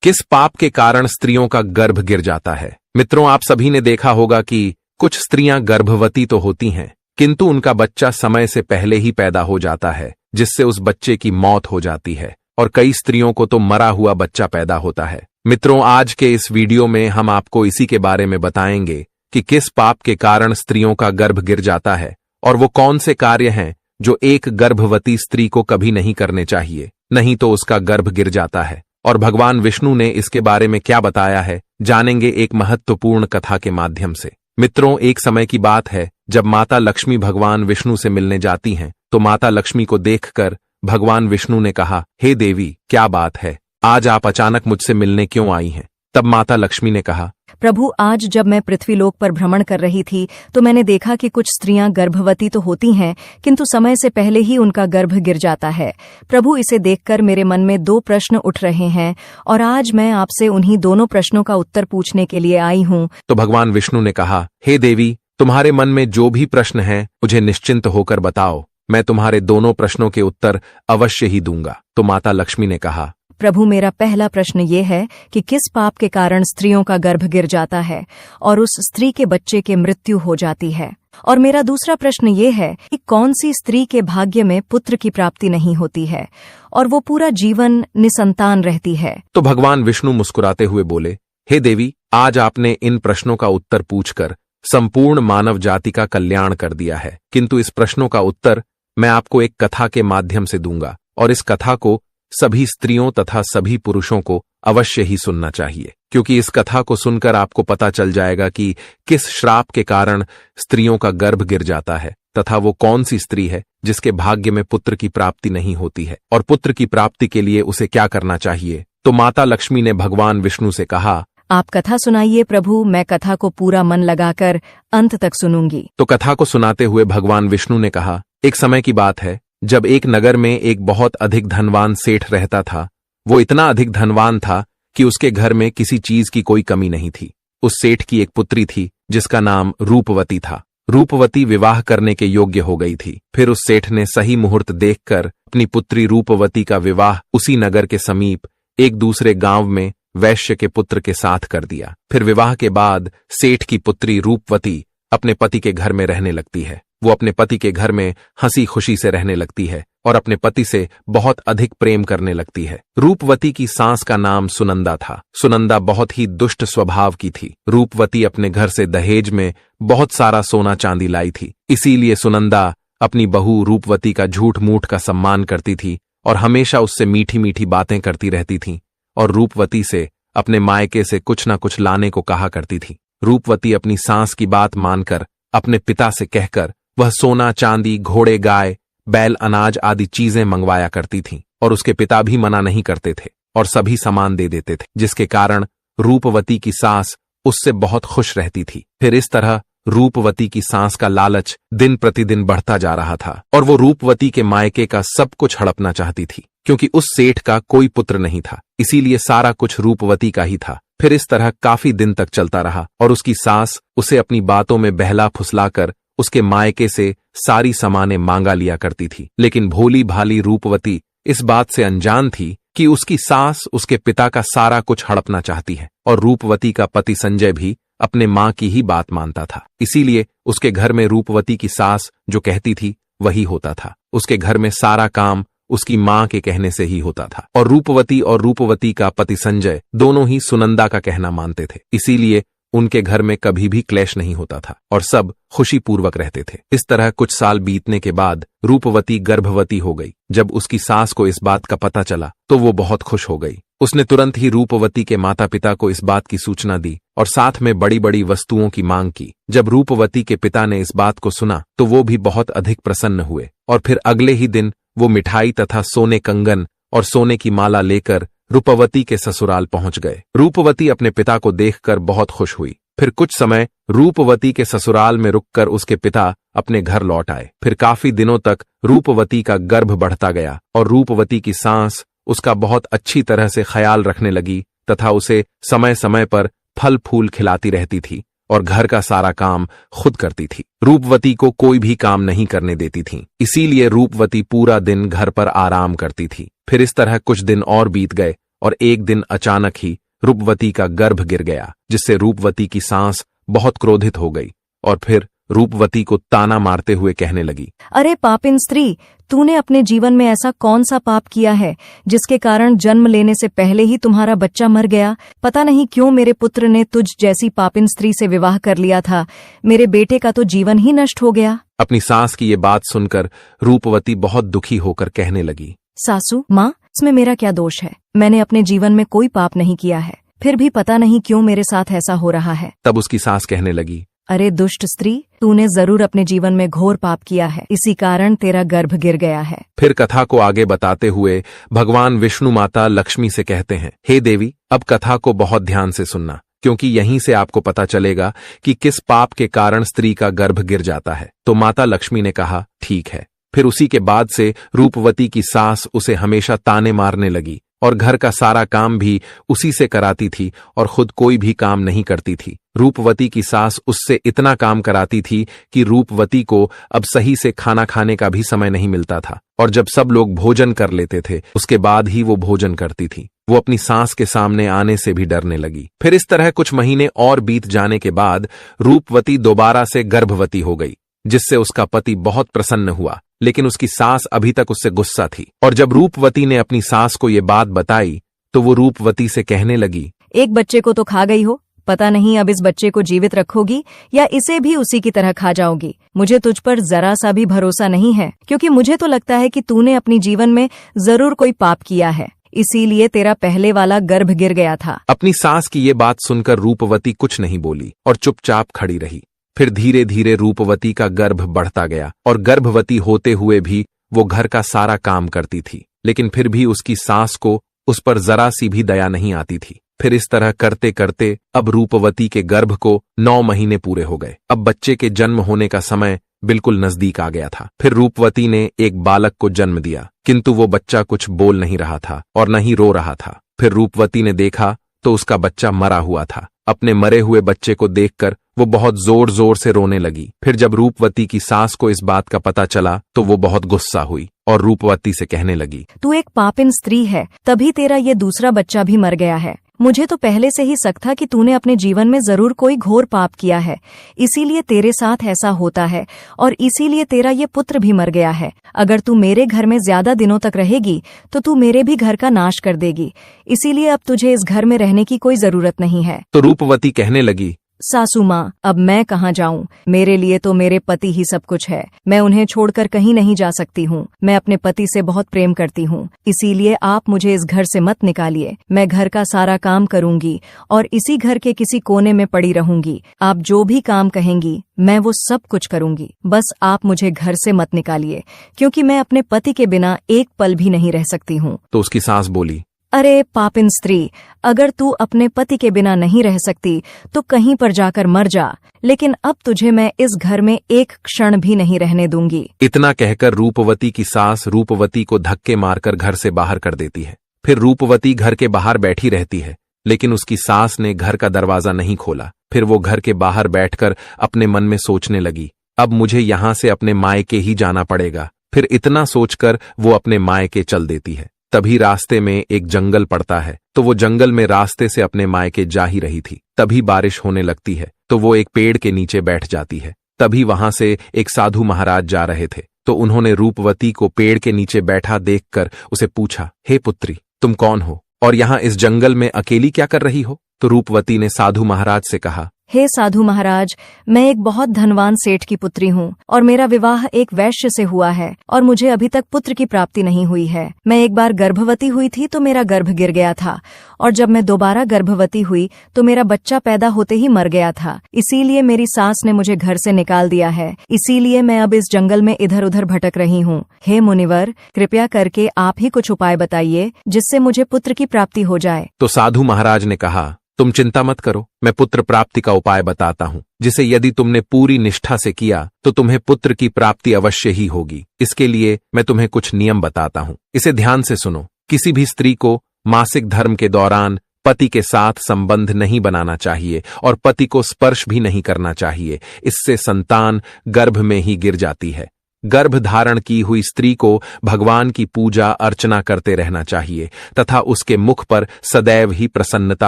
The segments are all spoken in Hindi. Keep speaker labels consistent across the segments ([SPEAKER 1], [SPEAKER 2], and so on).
[SPEAKER 1] किस पाप के कारण स्त्रियों का गर्भ गिर जाता है। मित्रों, आप सभी ने देखा होगा कि कुछ स्त्रियां गर्भवती तो होती हैं, किंतु उनका बच्चा समय से पहले ही पैदा हो जाता है, जिससे उस बच्चे की मौत हो जाती है और कई स्त्रियों को तो मरा हुआ बच्चा पैदा होता है। मित्रों, आज के इस वीडियो में हम आपको इसी के बारे में बताएंगे कि किस पाप के कारण स्त्रियों का गर्भ गिर जाता है और वो कौन से कार्य हैं जो एक गर्भवती स्त्री को कभी नहीं करने चाहिए, नहीं तो उसका गर्भ गिर जाता है। और भगवान विष्णु ने इसके बारे में क्या बताया है, जानेंगे एक महत्वपूर्ण कथा के माध्यम से। मित्रों, एक समय की बात है जब माता लक्ष्मी भगवान विष्णु से मिलने जाती हैं, तो माता लक्ष्मी को देखकर भगवान विष्णु ने कहा, हे देवी, क्या बात है, आज आप अचानक मुझसे मिलने क्यों आई हैं? तब माता लक्ष्मी ने कहा,
[SPEAKER 2] प्रभु, आज जब मैं पृथ्वीलोक पर भ्रमण कर रही थी तो मैंने देखा कि कुछ स्त्रियां गर्भवती तो होती हैं, किंतु समय से पहले ही उनका गर्भ गिर जाता है। प्रभु, इसे देखकर मेरे मन में 2 प्रश्न उठ रहे हैं और आज मैं आपसे उन्हीं दोनों प्रश्नों का उत्तर पूछने के लिए आई हूँ।
[SPEAKER 1] तो भगवान विष्णु ने कहा, हे देवी, तुम्हारे मन में जो भी प्रश्न है मुझे निश्चिंत होकर बताओ, मैं तुम्हारे दोनों प्रश्नों के उत्तर अवश्य ही दूंगा। तो माता लक्ष्मी ने कहा,
[SPEAKER 2] प्रभु, मेरा पहला प्रश्न ये है कि किस पाप के कारण स्त्रियों का गर्भ गिर जाता है और उस स्त्री के बच्चे की मृत्यु हो जाती है। और मेरा दूसरा प्रश्न ये है कि कौन सी स्त्री के भाग्य में पुत्र की प्राप्ति नहीं होती है और वो पूरा जीवन निसंतान रहती है।
[SPEAKER 1] तो भगवान विष्णु मुस्कुराते हुए बोले, हे देवी, आज आपने इन प्रश्नों का उत्तर पूछकर संपूर्ण मानव जाति का कल्याण कर दिया है, किंतु इस प्रश्नों का उत्तर मैं आपको एक कथा के माध्यम से दूंगा और इस कथा को सभी स्त्रियों तथा सभी पुरुषों को अवश्य ही सुनना चाहिए, क्योंकि इस कथा को सुनकर आपको पता चल जाएगा कि किस श्राप के कारण स्त्रियों का गर्भ गिर जाता है तथा वो कौन सी स्त्री है जिसके भाग्य में पुत्र की प्राप्ति नहीं होती है और पुत्र की प्राप्ति के लिए उसे क्या करना चाहिए। तो माता लक्ष्मी ने भगवान विष्णु से कहा,
[SPEAKER 2] आप कथा सुनाइए प्रभु, मैं कथा को पूरा मन लगाकर अंत तक सुनूंगी।
[SPEAKER 1] तो कथा को सुनाते हुए भगवान विष्णु ने कहा, एक समय की बात है जब एक नगर में एक बहुत अधिक धनवान सेठ रहता था। वो इतना अधिक धनवान था कि उसके घर में किसी चीज की कोई कमी नहीं थी। उस सेठ की एक पुत्री थी जिसका नाम रूपवती था। रूपवती विवाह करने के योग्य हो गई थी। फिर उस सेठ ने सही मुहूर्त देखकर अपनी पुत्री रूपवती का विवाह उसी नगर के समीप एक दूसरे गांव में वैश्य के पुत्र के साथ कर दिया। फिर विवाह के बाद सेठ की पुत्री रूपवती अपने पति के घर में रहने लगती है। वो अपने पति के घर में हंसी खुशी से रहने लगती है और अपने पति से बहुत अधिक प्रेम करने लगती है। रूपवती की सास का नाम सुनंदा था। सुनंदा बहुत ही दुष्ट स्वभाव की थी। रूपवती अपने घर से दहेज में बहुत सारा सोना चांदी लाई थी, इसीलिए सुनंदा अपनी बहू रूपवती का झूठ मूठ का सम्मान करती थी और हमेशा उससे मीठी मीठी बातें करती रहती थी और रूपवती से अपने मायके से कुछ न कुछ लाने को कहा करती थी। रूपवती अपनी सास की बात मानकर अपने पिता से कहकर वह सोना चांदी, घोड़े, गाय, बैल, अनाज आदि चीजें मंगवाया करती थी और उसके पिता भी मना नहीं करते थे और सभी सामान दे देते थे, जिसके कारण रूपवती की सास उससे बहुत खुश रहती थी। फिर इस तरह रूपवती की सास का लालच दिन प्रतिदिन बढ़ता जा रहा था और वो रूपवती के मायके का सब कुछ हड़पना चाहती थी, क्योंकि उस सेठ का कोई पुत्र नहीं था, इसीलिए सारा कुछ रूपवती का ही था। फिर इस तरह काफी दिन तक चलता रहा और उसकी सास उसे अपनी बातों में बहला फुसलाकर उसके मायके से सारी सामानें मांगा लिया करती थी। लेकिन भोली भाली रूपवती इस बात से अनजान थी कि उसकी सास उसके पिता का सारा कुछ हड़पना चाहती है और रूपवती का पति संजय भी अपने मां की ही बात मानता था। इसीलिए उसके घर में रूपवती की सास जो कहती थी वही होता था। उसके घर में सारा काम उसकी मां के कहने से ही होता था और रूपवती का पति संजय दोनों ही सुनंदा का कहना मानते थे। इसीलिए उनके घर में कभी भी क्लेश नहीं होता था और सब खुशीपूर्वक रहते थे। इस तरह कुछ साल बीतने के बाद रूपवती गर्भवती हो गई। जब उसकी सास को इस बात का पता चला तो वो बहुत खुश हो गई। उसने तुरंत ही रूपवती के माता पिता को इस बात की सूचना दी और साथ में बड़ी बड़ी वस्तुओं की मांग की। जब रूपवती के पिता ने इस बात को सुना तो वो भी बहुत अधिक प्रसन्न हुए और फिर अगले ही दिन वो मिठाई तथा सोने कंगन और सोने की माला लेकर रूपवती के ससुराल पहुंच गए। रूपवती अपने पिता को देखकर बहुत खुश हुई। फिर कुछ समय रूपवती के ससुराल में रुककर उसके पिता अपने घर लौट आए। फिर काफी दिनों तक रूपवती का गर्भ बढ़ता गया और रूपवती की सास उसका बहुत अच्छी तरह से ख्याल रखने लगी तथा उसे समय समय पर फल फूल खिलाती रहती थी और घर का सारा काम खुद करती थी। रूपवती को कोई भी काम नहीं करने देती थी, इसीलिए रूपवती पूरा दिन घर पर आराम करती थी। फिर इस तरह कुछ दिन और बीत गए और एक दिन अचानक ही रूपवती का गर्भ गिर गया, जिससे रूपवती की सास बहुत क्रोधित हो गई और फिर रूपवती को ताना मारते हुए कहने लगी,
[SPEAKER 2] अरे पापिन स्त्री, तूने अपने जीवन में ऐसा कौन सा पाप किया है जिसके कारण जन्म लेने से पहले ही तुम्हारा बच्चा मर गया? पता नहीं क्यों मेरे पुत्र ने तुझ जैसी पापिन स्त्री से विवाह कर लिया था। मेरे बेटे का तो जीवन ही नष्ट हो गया।
[SPEAKER 1] अपनी सास की ये बात सुनकर रूपवती बहुत दुखी होकर कहने लगी,
[SPEAKER 2] सासू माँ, इसमें मेरा क्या दोष है? मैंने अपने जीवन में कोई पाप नहीं किया है, फिर भी पता नहीं क्यों मेरे साथ ऐसा हो रहा है।
[SPEAKER 1] तब उसकी सास कहने लगी,
[SPEAKER 2] अरे दुष्ट स्त्री, तूने जरूर अपने जीवन में घोर पाप किया है, इसी कारण तेरा गर्भ गिर गया है।
[SPEAKER 1] फिर कथा को आगे बताते हुए भगवान विष्णु माता लक्ष्मी से कहते हैं, हे देवी, अब कथा को बहुत ध्यान से सुनना, क्योंकि यहीं से आपको पता चलेगा कि किस पाप के कारण स्त्री का गर्भ गिर जाता है। तो माता लक्ष्मी ने कहा, ठीक है। फिर उसी के बाद से रूपवती की सास उसे हमेशा ताने मारने लगी और घर का सारा काम भी उसी से कराती थी और खुद कोई भी काम नहीं करती थी। रूपवती की सास उससे इतना काम कराती थी कि रूपवती को अब सही से खाना खाने का भी समय नहीं मिलता था, और जब सब लोग भोजन कर लेते थे उसके बाद ही वो भोजन करती थी। वो अपनी सास के सामने आने से भी डरने लगी। फिर इस तरह कुछ महीने और बीत जाने के बाद रूपवती दोबारा से गर्भवती हो गई, जिससे उसका पति बहुत प्रसन्न हुआ, लेकिन उसकी सास अभी तक उससे गुस्सा थी। और जब रूपवती ने अपनी सास को ये बात बताई तो वो रूपवती से कहने लगी,
[SPEAKER 2] एक बच्चे को तो खा गई हो, पता नहीं अब इस बच्चे को जीवित रखोगी या इसे भी उसी की तरह खा जाओगी। मुझे तुझ पर जरा सा भी भरोसा नहीं है, क्योंकि मुझे तो लगता है कि तूने अपनी जीवन में जरूर कोई पाप किया है, इसीलिए तेरा पहले वाला गर्भ गिर गया था।
[SPEAKER 1] अपनी सास की ये बात सुनकर रूपवती कुछ नहीं बोली और चुपचाप खड़ी रही। फिर धीरे धीरे रूपवती का गर्भ बढ़ता गया और गर्भवती होते हुए भी वो घर का सारा काम करती थी, लेकिन फिर भी उसकी सास को उस पर जरा सी भी दया नहीं आती थी। फिर इस तरह करते करते अब रूपवती के गर्भ को 9 महीने पूरे हो गए। अब बच्चे के जन्म होने का समय बिल्कुल नजदीक आ गया था। फिर रूपवती ने एक बालक को जन्म दिया, किंतु वो बच्चा कुछ बोल नहीं रहा था और न ही रो रहा था। फिर रूपवती ने देखा तो उसका बच्चा मरा हुआ था। अपने मरे हुए बच्चे को देखकर वो बहुत जोर जोर से रोने लगी। फिर जब रूपवती की सास को इस बात का पता चला तो वो बहुत गुस्सा हुई और रूपवती से कहने लगी,
[SPEAKER 2] तू एक पापिन स्त्री है, तभी तेरा ये दूसरा बच्चा भी मर गया है। मुझे तो पहले से ही शक था कि तूने अपने जीवन में जरूर कोई घोर पाप किया है, इसीलिए तेरे साथ ऐसा होता है और इसीलिए तेरा ये पुत्र भी मर गया है। अगर तू मेरे घर में ज्यादा दिनों तक रहेगी तो तू मेरे भी घर का नाश कर देगी, इसीलिए अब तुझे इस घर में रहने की कोई जरूरत नहीं है।
[SPEAKER 1] तो रूपवती कहने लगी,
[SPEAKER 2] सासू माँ, अब मैं कहाँ जाऊँ? मेरे लिए तो मेरे पति ही सब कुछ है, मैं उन्हें छोड़कर कहीं नहीं जा सकती हूँ। मैं अपने पति से बहुत प्रेम करती हूँ, इसीलिए आप मुझे इस घर से मत निकालिए। मैं घर का सारा काम करूँगी और इसी घर के किसी कोने में पड़ी रहूंगी। आप जो भी काम कहेंगी मैं वो सब कुछ करूँगी, बस आप मुझे घर से मत निकालिए, क्योंकि मैं अपने पति के बिना एक पल भी नहीं रह सकती हूँ।
[SPEAKER 1] तो उसकी सास बोली,
[SPEAKER 2] अरे पापिन स्त्री, अगर तू अपने पति के बिना नहीं रह सकती तो कहीं पर जाकर मर जा, लेकिन अब तुझे मैं इस घर में एक क्षण भी नहीं रहने दूंगी।
[SPEAKER 1] इतना कहकर रूपवती की सास रूपवती को धक्के मारकर घर से बाहर कर देती है। फिर रूपवती घर के बाहर बैठी रहती है, लेकिन उसकी सास ने घर का दरवाजा नहीं खोला। फिर वो घर के बाहर बैठकर अपने मन में सोचने लगी, अब मुझे यहाँ से अपने मायके ही जाना पड़ेगा। फिर इतना सोचकर वो अपने मायके चल देती है। तभी रास्ते में एक जंगल पड़ता है, तो वो जंगल में रास्ते से अपने मायके जा ही रही थी। तभी बारिश होने लगती है, तो वो एक पेड़ के नीचे बैठ जाती है। तभी वहां से एक साधु महाराज जा रहे थे, तो उन्होंने रूपवती को पेड़ के नीचे बैठा देखकर उसे पूछा, हे पुत्री, तुम कौन हो और यहाँ इस जंगल में अकेली क्या कर रही हो? तो रूपवती ने साधु महाराज से कहा,
[SPEAKER 2] हे साधु महाराज, मैं एक बहुत धनवान सेठ की पुत्री हूँ और मेरा विवाह एक वैश्य से हुआ है और मुझे अभी तक पुत्र की प्राप्ति नहीं हुई है। मैं एक बार गर्भवती हुई थी तो मेरा गर्भ गिर गया था, और जब मैं दोबारा गर्भवती हुई तो मेरा बच्चा पैदा होते ही मर गया था। इसीलिए मेरी सास ने मुझे घर से निकाल दिया है, इसीलिए मैं अब इस जंगल में इधर उधर भटक रही हूँ। हे मुनिवर, कृपया करके आप ही कुछ उपाय बताइए जिससे मुझे पुत्र की प्राप्ति हो जाए।
[SPEAKER 1] तो साधु महाराज ने कहा, तुम चिंता मत करो, मैं पुत्र प्राप्ति का उपाय बताता हूँ, जिसे यदि तुमने पूरी निष्ठा से किया तो तुम्हें पुत्र की प्राप्ति अवश्य ही होगी। इसके लिए मैं तुम्हें कुछ नियम बताता हूँ, इसे ध्यान से सुनो। किसी भी स्त्री को मासिक धर्म के दौरान पति के साथ संबंध नहीं बनाना चाहिए और पति को स्पर्श भी नहीं करना चाहिए, इससे संतान गर्भ में ही गिर जाती है। गर्भ धारण की हुई स्त्री को भगवान की पूजा अर्चना करते रहना चाहिए तथा उसके मुख पर सदैव ही प्रसन्नता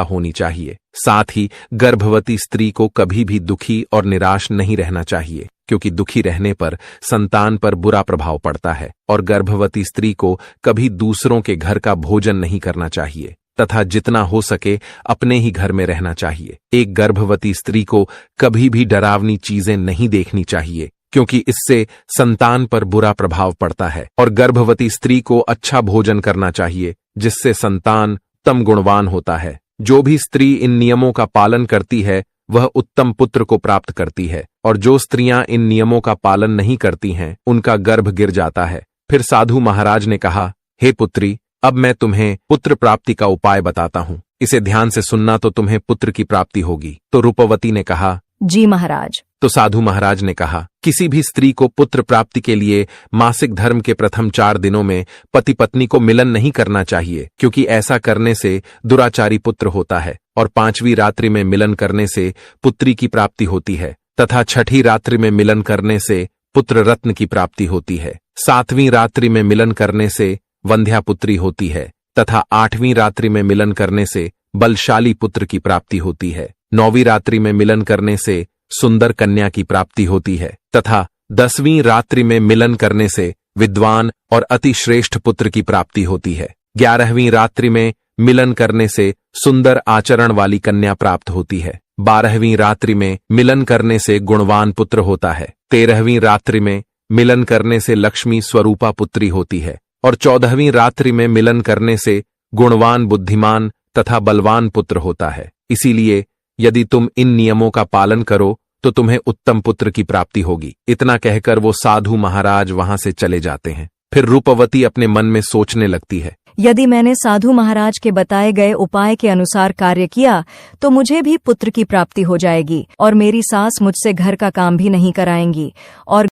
[SPEAKER 1] होनी चाहिए। साथ ही गर्भवती स्त्री को कभी भी दुखी और निराश नहीं रहना चाहिए, क्योंकि दुखी रहने पर संतान पर बुरा प्रभाव पड़ता है। और गर्भवती स्त्री को कभी दूसरों के घर का भोजन नहीं करना चाहिए तथा जितना हो सके अपने ही घर में रहना चाहिए। एक गर्भवती स्त्री को कभी भी डरावनी चीजें नहीं देखनी चाहिए, क्योंकि इससे संतान पर बुरा प्रभाव पड़ता है। और गर्भवती स्त्री को अच्छा भोजन करना चाहिए, जिससे संतान उत्तम गुणवान होता है। जो भी स्त्री इन नियमों का पालन करती है वह उत्तम पुत्र को प्राप्त करती है, और जो स्त्रियां इन नियमों का पालन नहीं करती हैं उनका गर्भ गिर जाता है। फिर साधु महाराज ने कहा, हे पुत्री, अब मैं तुम्हें पुत्र प्राप्ति का उपाय बताता हूँ। इसे ध्यान से सुनना तो तुम्हें पुत्र की प्राप्ति होगी। तो रूपवती ने कहा,
[SPEAKER 2] जी महाराज।
[SPEAKER 1] तो साधु महाराज ने कहा, किसी भी स्त्री को पुत्र प्राप्ति के लिए मासिक धर्म के प्रथम 4 दिनों में पति पत्नी को मिलन नहीं करना चाहिए, क्योंकि ऐसा करने से दुराचारी पुत्र होता है। और 5वीं रात्रि में मिलन करने से पुत्री की प्राप्ति होती है तथा 6ठी रात्रि में मिलन करने से पुत्र रत्न की प्राप्ति होती है। 7वीं रात्रि में मिलन करने से वंध्या पुत्री होती है तथा 8वीं रात्रि में मिलन करने से बलशाली पुत्र की प्राप्ति होती है। 9वीं रात्रि में मिलन करने से सुंदर कन्या की प्राप्ति होती है तथा 10वीं रात्रि में मिलन करने से विद्वान और अति श्रेष्ठ पुत्र की प्राप्ति होती है। 11वीं रात्रि में मिलन करने से सुंदर आचरण वाली कन्या प्राप्त होती है। 12वीं रात्रि में मिलन करने से गुणवान पुत्र होता है। 13वीं रात्रि में मिलन करने से लक्ष्मी स्वरूपा पुत्री होती है। और 14वीं रात्रि में मिलन करने से गुणवान, बुद्धिमान तथा बलवान पुत्र होता है। इसीलिए यदि तुम इन नियमों का पालन करो तो तुम्हें उत्तम पुत्र की प्राप्ति होगी। इतना कहकर वो साधु महाराज वहां से चले जाते हैं। फिर रूपवती अपने मन में सोचने लगती है,
[SPEAKER 2] यदि मैंने साधु महाराज के बताए गए उपाय के अनुसार कार्य किया तो मुझे भी पुत्र की प्राप्ति हो जाएगी और मेरी सास मुझसे घर का काम भी नहीं कराएंगी और